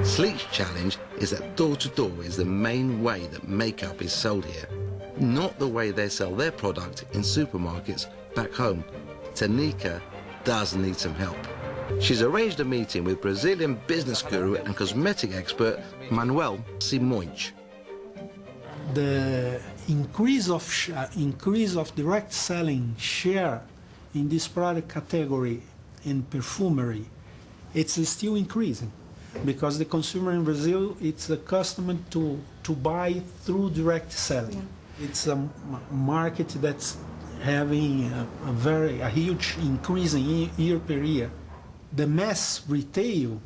Sleek's challenge is that door-to-door is the main way that makeup is sold here, not the way they sell their product in supermarkets back home. Tanika does need some help. She's arranged a meeting with Brazilian business guru and cosmetic expert Manuel Simões. The increase of direct selling share in this product category in perfumery, it's still increasing because the consumer in Brazil, it's accustomed to buy through direct selling. Yeah. It's a market that's having a huge increase in year per year. The mass retail,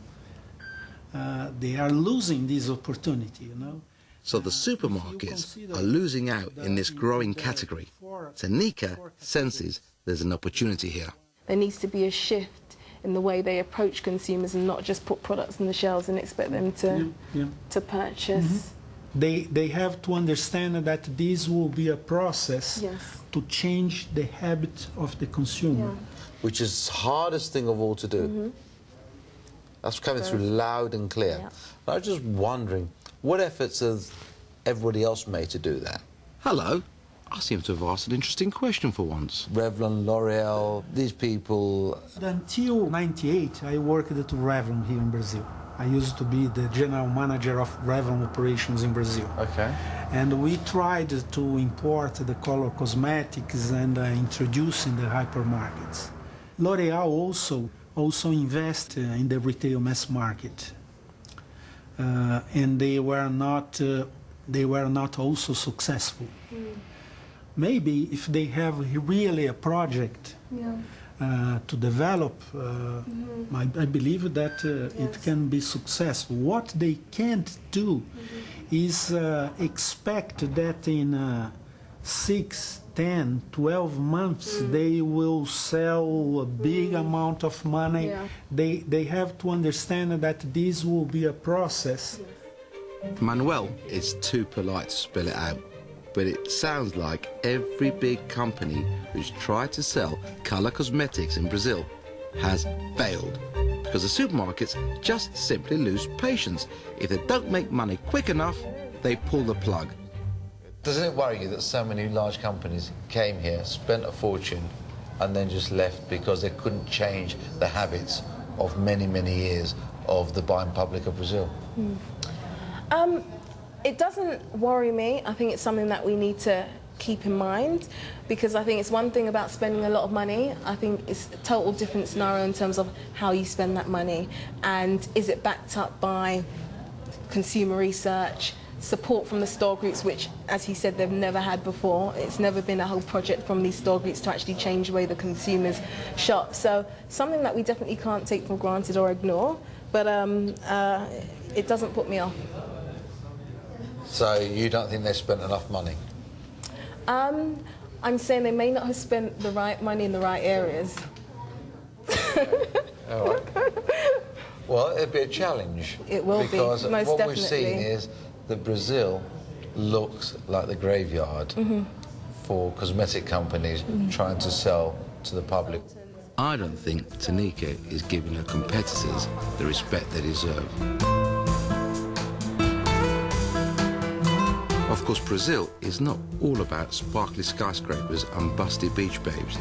they are losing this opportunity, you know. So the supermarkets are losing out in this growing category. Tanika senses there's an opportunity here. There needs to be a shift in the way they approach consumers and not just put products on the shelves and expect them to purchase. Mm-hmm. They have to understand that this will be a process to change the habit of the consumer. Yeah. Which is the hardest thing of all to do. Mm-hmm. That's coming through loud and clear. Yeah. I was just wondering, what efforts has everybody else made to do that? Hello. I seem to have asked an interesting question for once. Revlon, L'Oreal, these people... Until '98, I worked at Revlon here in Brazil. I used to be the general manager of Revlon operations in Brazil. Okay. And we tried to import the color cosmetics and introduce in the hypermarkets. L'Oreal also invest in the retail mass market. And they were not also successful. Mm. Maybe if they have really a project to develop, I believe that it can be successful. What they can't do is expect that in 6, 10, 12 months they will sell a big amount of money. Yeah. They have to understand that this will be a process. Manuel is too polite to spell it out, but it sounds like every big company who's tried to sell color cosmetics in Brazil has failed, because the supermarkets just simply lose patience. If they don't make money quick enough, they pull the plug. Doesn't it worry you that so many large companies came here, spent a fortune, and then just left because they couldn't change the habits of many, many years of the buying public of Brazil? It doesn't worry me. I think it's something that we need to keep in mind, because I think it's one thing about spending a lot of money. I think it's a total different scenario in terms of how you spend that money, and is it backed up by consumer research, support from the store groups, which, as he said, they've never had before. It's never been a whole project from these store groups to actually change the way the consumers shop. So something that we definitely can't take for granted or ignore, but it doesn't put me off. So you don't think they spent enough money? I'm saying they may not have spent the right money in the right areas. All right. Well, it'd be a challenge. It will be, most definitely. Because what we've seen is that Brazil looks like the graveyard for cosmetic companies trying to sell to the public. I don't think Tanika is giving her competitors the respect they deserve. Of course, Brazil is not all about sparkly skyscrapers and busty beach babes.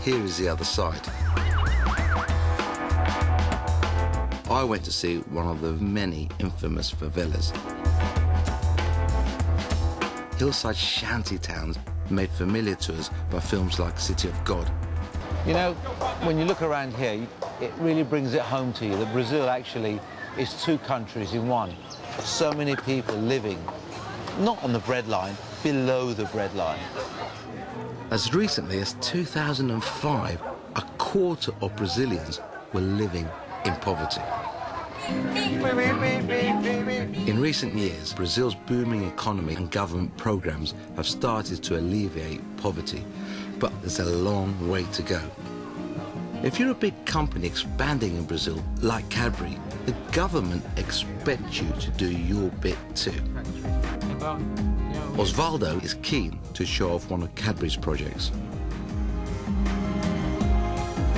Here is the other side. I went to see one of the many infamous favelas. Hillside shanty towns made familiar to us by films like City of God. You know, when you look around here, it really brings it home to you that Brazil actually is two countries in one. So many people living, not on the breadline, below the breadline. As recently as 2005, a quarter of Brazilians were living in poverty. In recent years, Brazil's booming economy and government programs have started to alleviate poverty, but there's a long way to go. If you're a big company expanding in Brazil, like Cadbury, the government expects you to do your bit too. Osvaldo is keen to show off one of Cadbury's projects.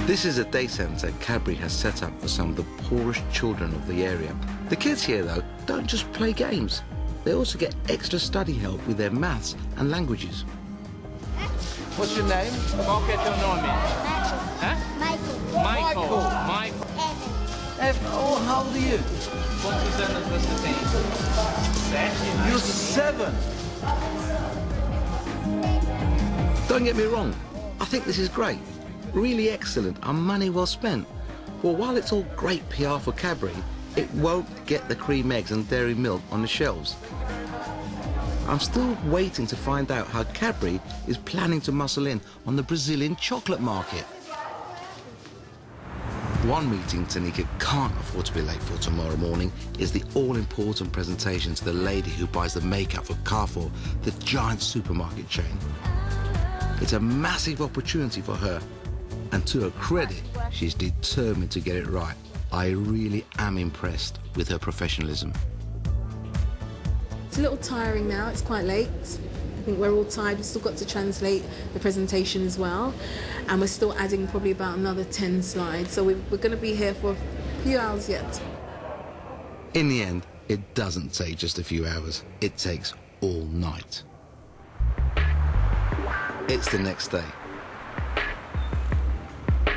This is a day centre Cadbury has set up for some of the poorest children of the area. The kids here, though, don't just play games. They also get extra study help with their maths and languages. What's your name? Qual que é teu nome? Hã? Michael. Oh, how old are you? Quantos anos você tem? 7. You're 7. Don't get me wrong, I think this is great. Really excellent and money well spent. Well, while it's all great PR for Cadbury, it won't get the cream eggs and dairy milk on the shelves. I'm still waiting to find out how Cadbury is planning to muscle in on the Brazilian chocolate market. One meeting Tanika can't afford to be late for tomorrow morning is the all-important presentation to the lady who buys the makeup for Carrefour, the giant supermarket chain. It's a massive opportunity for her, and to her credit, she's determined to get it right. I really am impressed with her professionalism. It's a little tiring now, it's quite late. I think we're all tired, we've still got to translate the presentation as well. And we're still adding probably about another 10 slides. So we're going to be here for a few hours yet. In the end, it doesn't take just a few hours. It takes all night. It's the next day.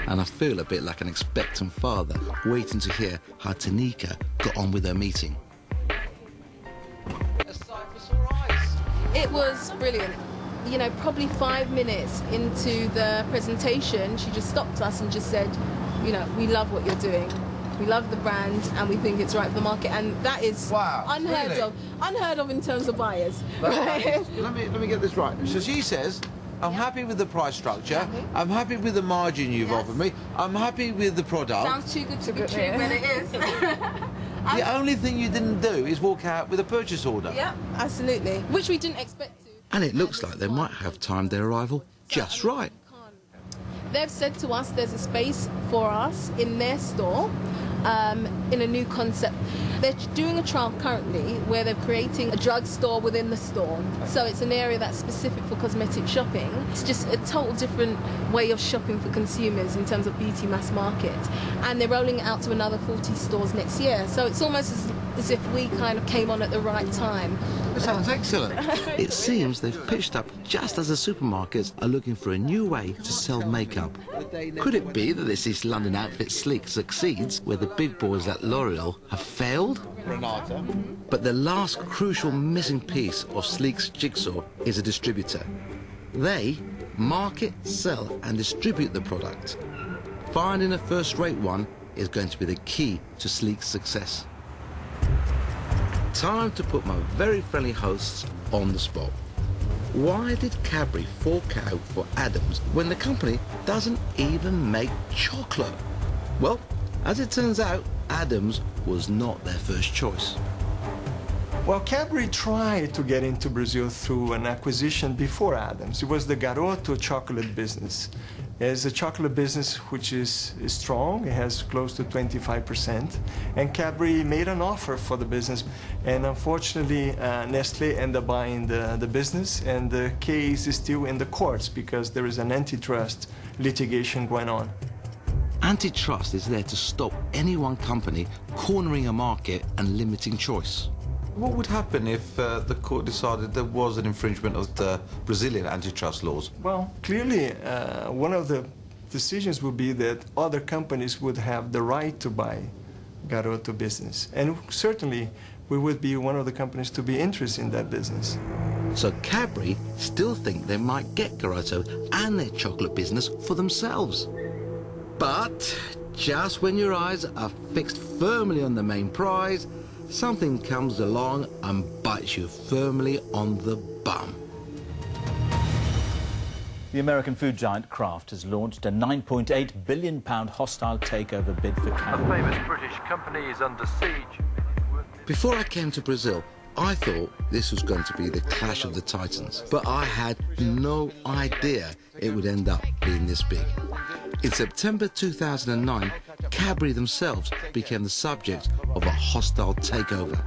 And I feel a bit like an expectant father waiting to hear how Tanika got on with her meeting. It was brilliant. You know, probably 5 minutes into the presentation, she just stopped us and just said, you know, we love what you're doing. We love the brand and we think it's right for the market. And that is unheard of in terms of buyers. Right? Let me get this right. So she says, I'm happy with the price structure. I'm happy with the margin you've offered me. I'm happy with the product. Sounds too good to be true, but it is. The only thing you didn't do is walk out with a purchase order. Yeah, absolutely. Which we didn't expect to. And it looks like they might have timed their arrival just right. They've said to us there's a space for us in their store in a new concept. They're doing a trial currently where they're creating a drugstore within the store. So it's an area that's specific for cosmetic shopping. It's just a total different way of shopping for consumers in terms of beauty mass market. And they're rolling it out to another 40 stores next year. So it's almost as if we kind of came on at the right time. That sounds excellent. It seems they've pitched up just as the supermarkets are looking for a new way to sell makeup. Could it be that this East London outfit Sleek succeeds where the big boys at L'Oreal have failed? Renata. But the last crucial missing piece of Sleek's jigsaw is a distributor. They market, sell and distribute the product. Finding a first-rate one is going to be the key to Sleek's success. Time to put my very friendly hosts on the spot. Why did Cadbury fork out for Adams when the company doesn't even make chocolate? Well, as it turns out, Adams was not their first choice. Well, Cadbury tried to get into Brazil through an acquisition before Adams. It was the Garoto chocolate business. It's a chocolate business which is strong. It has close to 25%. And Cadbury made an offer for the business. And unfortunately, Nestlé ended up buying the business. And the case is still in the courts because there is an antitrust litigation going on. Antitrust is there to stop any one company cornering a market and limiting choice. What would happen if the court decided there was an infringement of the Brazilian antitrust laws? Well, clearly, one of the decisions would be that other companies would have the right to buy Garoto business. And certainly, we would be one of the companies to be interested in that business. So Cadbury still think they might get Garoto and their chocolate business for themselves. But just when your eyes are fixed firmly on the main prize, something comes along and bites you firmly on the bum. The American food giant Kraft has launched a £9.8 billion hostile takeover bid for Cadbury. A famous British company is under siege. Before I came to Brazil, I thought this was going to be the clash of the titans, but I had no idea it would end up being this big. In September 2009, Cadbury themselves became the subject of a hostile takeover.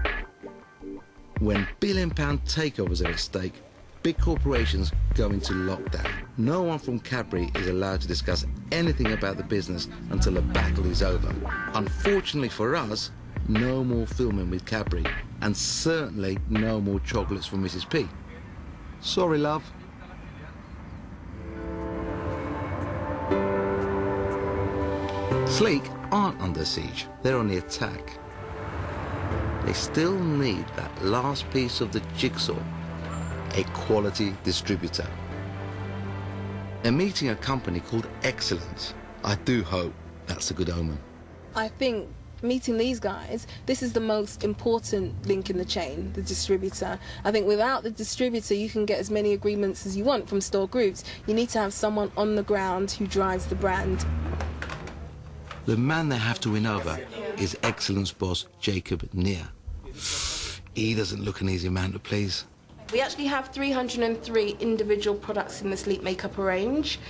When billion-pound takeovers are at stake, big corporations go into lockdown. No one from Cadbury is allowed to discuss anything about the business until the battle is over. Unfortunately for us, no more filming with Cadbury, and certainly no more chocolates from Mrs. P. Sorry, love. Sleek aren't under siege, they're on the attack. They still need that last piece of the jigsaw, a quality distributor. They're meeting a company called Excellence. I do hope that's a good omen. I think meeting these guys, this is the most important link in the chain, the distributor. I think without the distributor, you can get as many agreements as you want from store groups. You need to have someone on the ground who drives the brand. The man they have to win over is Excellence boss Jacob Neer. He doesn't look an easy man to please. We actually have 303 individual products in the sleep makeup range.